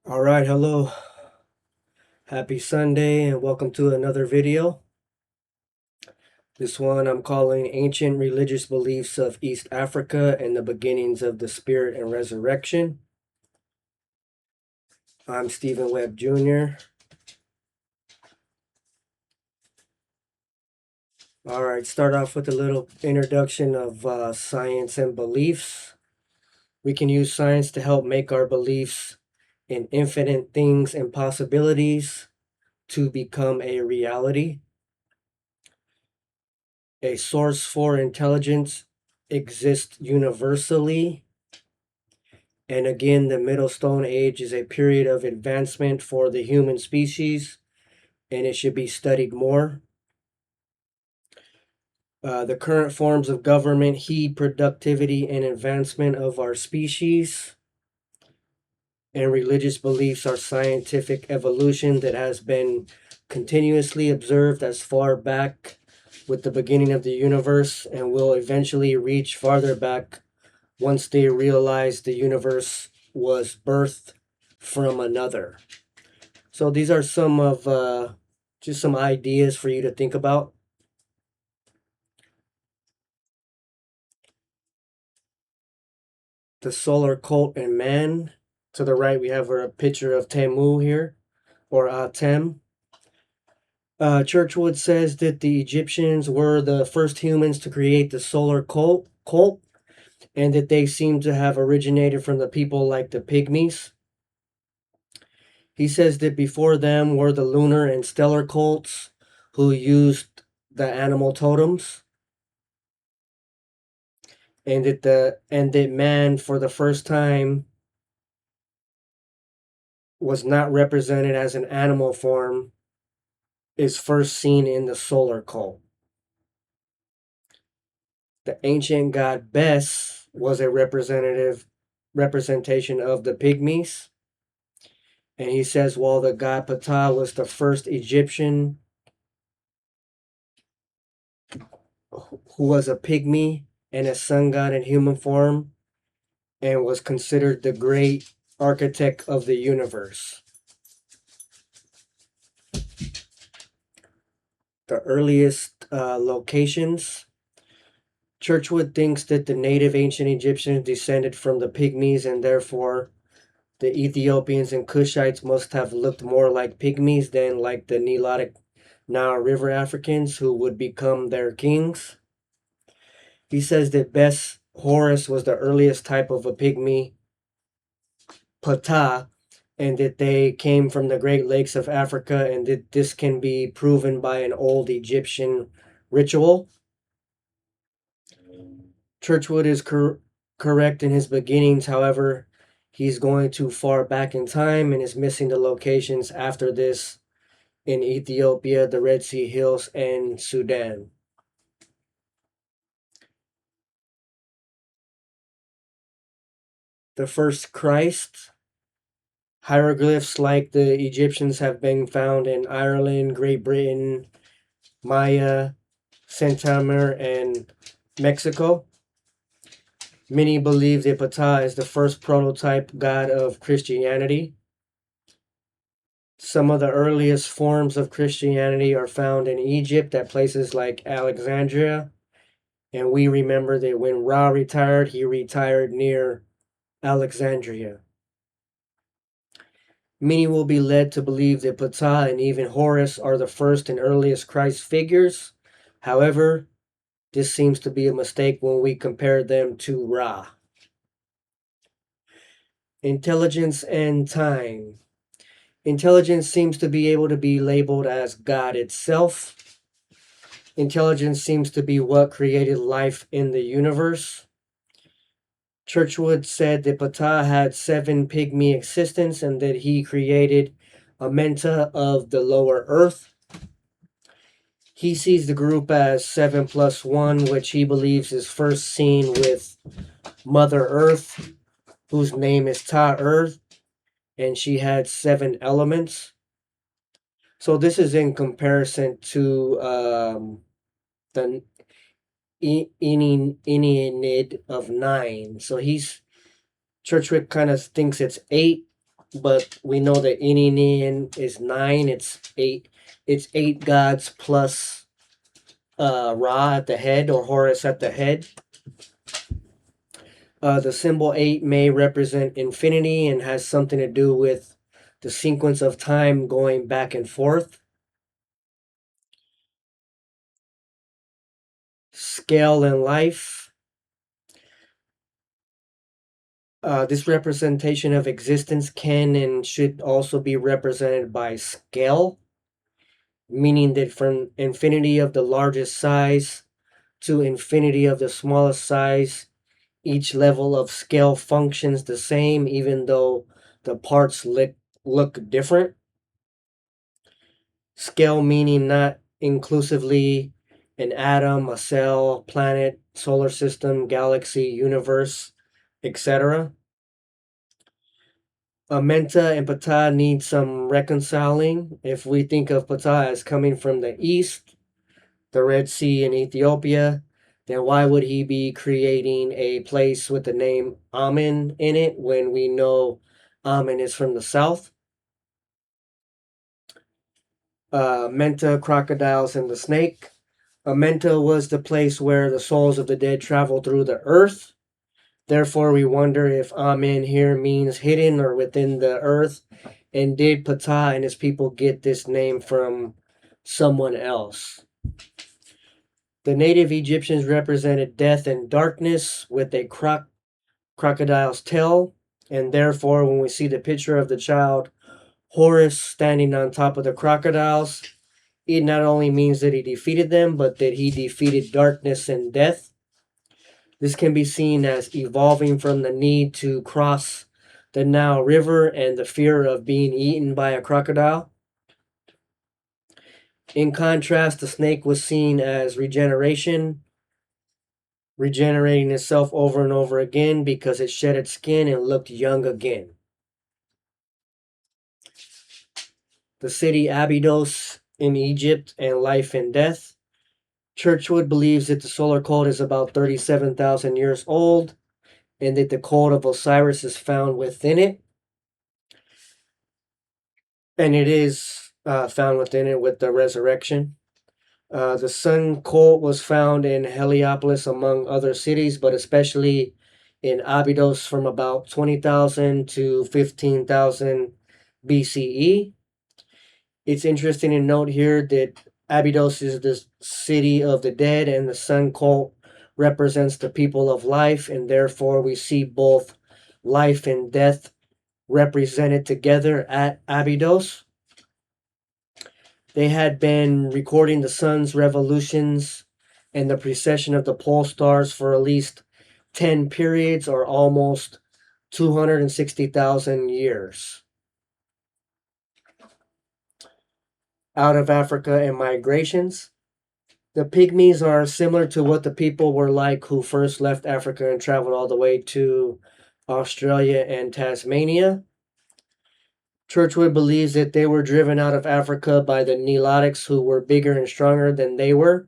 All right, hello. Happy Sunday and welcome to another video. This one I'm calling Ancient Religious Beliefs of East Africa and the Beginnings of the Spirit and Resurrection. I'm Stephen Webb Jr. All right, start off with a little introduction of science and beliefs. We can use science to help make our beliefs in infinite things and possibilities to become a reality. A source for intelligence exists universally. And again, the Middle Stone Age is a period of advancement for the human species, and it should be studied more. The current forms of government heed productivity and advancement of our species, and religious beliefs are scientific evolution that has been continuously observed as far back with the beginning of the universe and will eventually reach farther back once they realize the universe was birthed from another. So these are some of just some ideas for you to think about. The solar cult and man. To the right, we have a picture of Temu here, or Atem. Churchwood says that the Egyptians were the first humans to create the solar cult, and that they seem to have originated from the people like the pygmies. He says that before them were the lunar and stellar cults who used the animal totems, and that man for the first time was not represented as an animal form is first seen in the solar cult. The ancient god Bes was a representation of the pygmies. And he says while the god Ptah was the first Egyptian who was a pygmy and a sun god in human form and was considered the great architect of the universe. The earliest locations. Churchwood thinks that the native ancient Egyptians descended from the pygmies, and therefore the Ethiopians and Cushites must have looked more like pygmies than like the Nilotic Nile River Africans who would become their kings. He says that Bes Horus was the earliest type of a pygmy, Ptah, and that they came from the Great Lakes of Africa, and that this can be proven by an old Egyptian ritual. Churchwood is correct in his beginnings, however, he's going too far back in time and is missing the locations after this in Ethiopia, the Red Sea Hills, and Sudan. The first Christ. Hieroglyphs like the Egyptians have been found in Ireland, Great Britain, Maya, Centaur, and Mexico. Many believe that Ptah is the first prototype god of Christianity. Some of the earliest forms of Christianity are found in Egypt at places like Alexandria. And we remember that when Ra retired, he retired near Alexandria. Many will be led to believe that Ptah and even Horus are the first and earliest Christ figures. However, this seems to be a mistake when we compare them to Ra. Intelligence and time. Intelligence seems to be able to be labeled as God itself. Intelligence seems to be what created life in the universe. Churchwood said that Ptah had 7 pygmy existence and that he created Amenta of the lower earth. He sees the group as 7 plus 1, which he believes is first seen with Mother Earth, whose name is Ta Earth, and she had 7 elements. So this is in comparison to the Ennead of 9. So Churchwick kind of thinks it's 8, but we know that Ininian is 9. It's eight. It's 8 gods plus Ra at the head, or Horus at the head. The symbol 8 may represent infinity and has something to do with the sequence of time going back and forth. Scale in life. This representation of existence can and should also be represented by scale, meaning that from infinity of the largest size to infinity of the smallest size, each level of scale functions the same, even though the parts look different. Scale meaning not inclusively an atom, a cell, planet, solar system, galaxy, universe, etc. Menta and Ptah need some reconciling. If we think of Ptah as coming from the east, the Red Sea in Ethiopia, then why would he be creating a place with the name Amen in it when we know Amen is from the south? Menta, crocodiles, and the snake. Amenta was the place where the souls of the dead travel through the earth. Therefore, we wonder if Amen here means hidden or within the earth. And did Ptah and his people get this name from someone else? The native Egyptians represented death and darkness with a crocodile's tail. And therefore, when we see the picture of the child Horus standing on top of the crocodiles, it not only means that he defeated them, but that he defeated darkness and death. This can be seen as evolving from the need to cross the Nile River and the fear of being eaten by a crocodile. In contrast, the snake was seen as regeneration, regenerating itself over and over again because it shed its skin and looked young again. The city Abydos in Egypt and life and death. Churchwood believes that the solar code is about 37,000 years old and that the code of Osiris is found within it. And it is found within it with the resurrection. The sun cult was found in Heliopolis, among other cities, but especially in Abydos from about 20,000 to 15,000 BCE. It's interesting to note here that Abydos is the city of the dead, and the sun cult represents the people of life, and therefore we see both life and death represented together at Abydos. They had been recording the sun's revolutions and the precession of the pole stars for at least 10 periods, or almost 260,000 years. Out of Africa and migrations. The pygmies are similar to what the people were like who first left Africa and traveled all the way to Australia and Tasmania. Churchwood believes that they were driven out of Africa by the Nilotics, who were bigger and stronger than they were.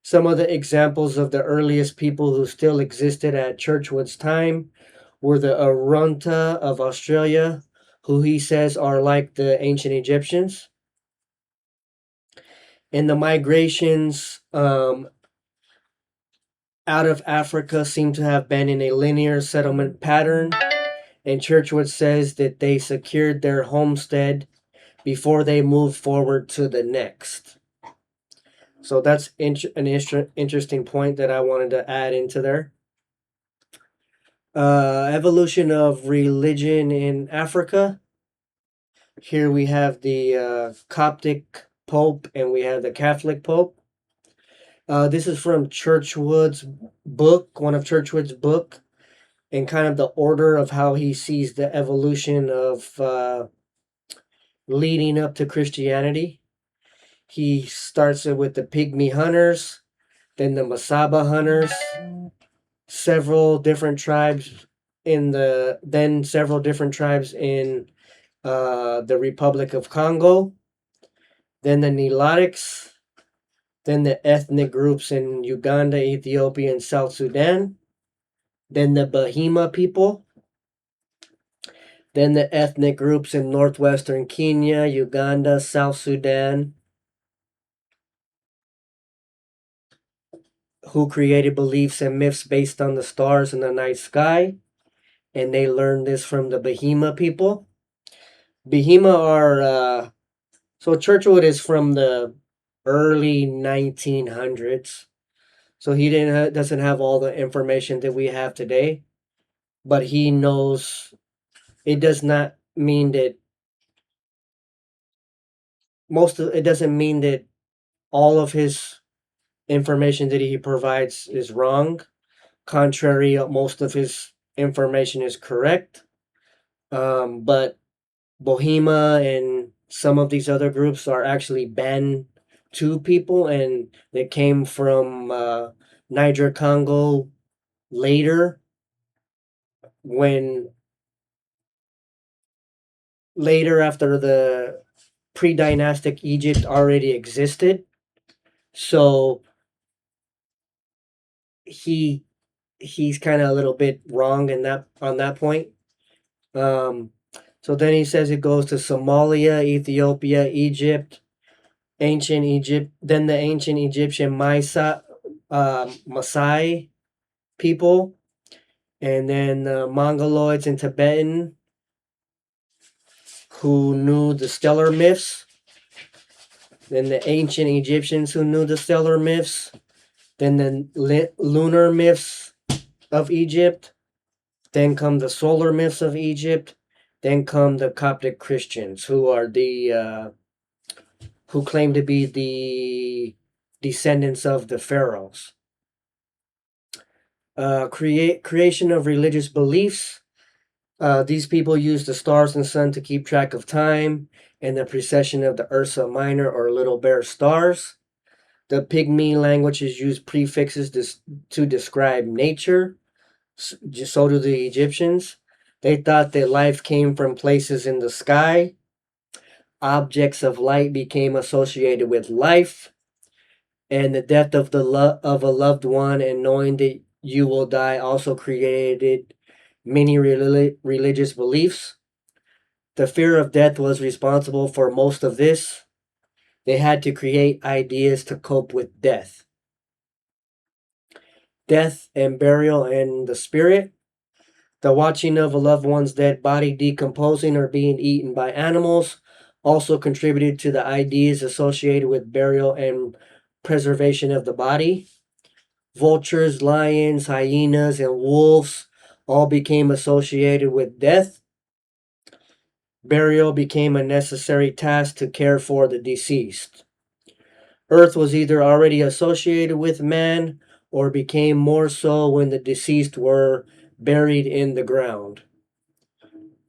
Some of the examples of the earliest people who still existed at Churchwood's time were the Arunta of Australia, who he says are like the ancient Egyptians. And the migrations out of Africa seem to have been in a linear settlement pattern. And Churchwood says that they secured their homestead before they moved forward to the next. So that's an interesting point that I wanted to add into there. Evolution of religion in Africa. Here we have the Coptic Pope and we have the Catholic Pope. This is from Churchwood's book, one of Churchwood's book, and kind of the order of how he sees the evolution of leading up to Christianity. He starts it with the pygmy hunters, then the Masaba hunters, several different tribes several different tribes in the Republic of Congo, then the Nilotics, then the ethnic groups in Uganda, Ethiopia, and South Sudan, then the Bahima people, Then the ethnic groups in northwestern Kenya, Uganda, South Sudan, who created beliefs and myths based on the stars in the night sky. And they learned this from the Bahima people. Bahima are, so Churchwood is from the early 1900s. So he doesn't have all the information that we have today, but he knows it does not mean that it doesn't mean that all of his information that he provides is wrong. Contrary, most of his information is correct. But Bohema and some of these other groups are actually Bantu people, and they came from Niger, Congo later, when later after the pre-dynastic Egypt already existed. So he he's kind of a little bit wrong in that on that point. Um, so then he says it goes to Somalia, Ethiopia, Egypt, ancient Egypt, then the ancient Egyptian Maasai people, and then the Mongoloids and Tibetan who knew the stellar myths, then the ancient Egyptians who knew the stellar myths, then the lunar myths of Egypt, then come the solar myths of Egypt, then come the Coptic Christians who are the who claim to be the descendants of the pharaohs. Creation of religious beliefs. These people use the stars and sun to keep track of time and the precession of the Ursa Minor or Little Bear stars. The pygmy languages use prefixes to describe nature. So do the Egyptians. They thought that life came from places in the sky. Objects of light became associated with life, and the death of of a loved one and knowing that you will die also created many religious beliefs. The fear of death was responsible for most of this. They had to create ideas to cope with death. Death and burial and the spirit. The watching of a loved one's dead body decomposing or being eaten by animals also contributed to the ideas associated with burial and preservation of the body. Vultures, lions, hyenas, and wolves all became associated with death. Burial became a necessary task to care for the deceased. Earth was either already associated with man or became more so when the deceased were buried in the ground.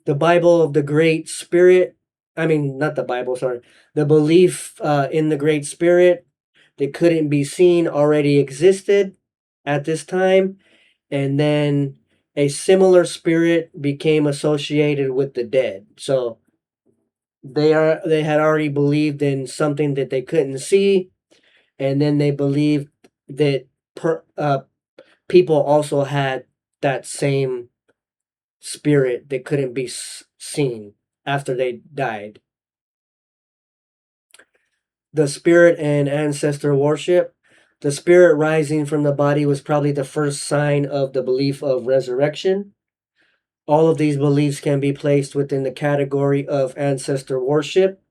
The Bible of the Great Spirit, not the Bible, sorry, the belief in the Great Spirit that couldn't be seen already existed at this time, and then a similar spirit became associated with the dead. So they had already believed in something that they couldn't see, and then they believed that people also had that same spirit that couldn't be seen after they died. The spirit and ancestor worship. The spirit rising from the body was probably the first sign of the belief of resurrection. All of these beliefs can be placed within the category of ancestor worship.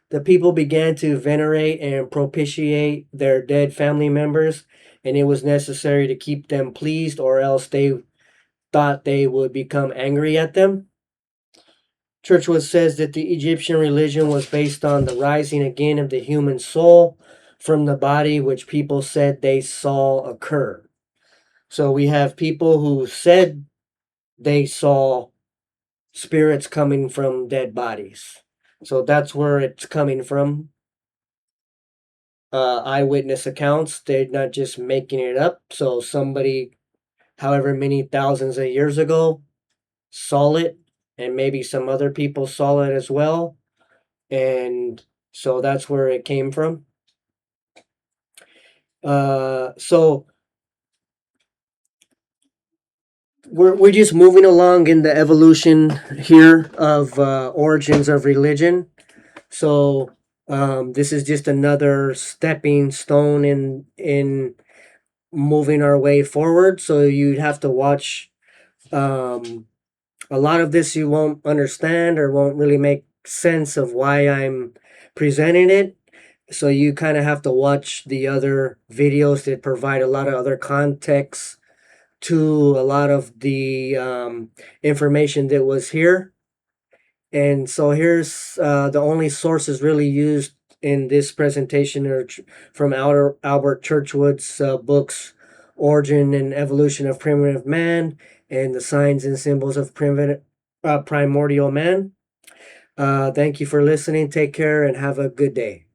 The people began to venerate and propitiate their dead family members, and it was necessary to keep them pleased, or else they thought they would become angry at them. Churchwood says that the Egyptian religion was based on the rising again of the human soul from the body, which people said they saw occur. So we have people who said they saw spirits coming from dead bodies. So that's where it's coming from. Eyewitness accounts, they're not just making it up. So somebody, however many thousands of years ago, saw it, and maybe some other people saw it as well. And so that's where it came from. So we're just moving along in the evolution here of origins of religion. So this is just another stepping stone in moving our way forward. So you'd have to watch um, a lot of this. You won't understand or won't really make sense of why I'm presenting it. So you kind of have to watch the other videos that provide a lot of other context to a lot of the information that was here. And so here's the only sources really used in this presentation are from Albert Churchwood's books, Origin and Evolution of Primitive Man, and the Signs and Symbols of Primordial Man. Thank you for listening. Take care and have a good day.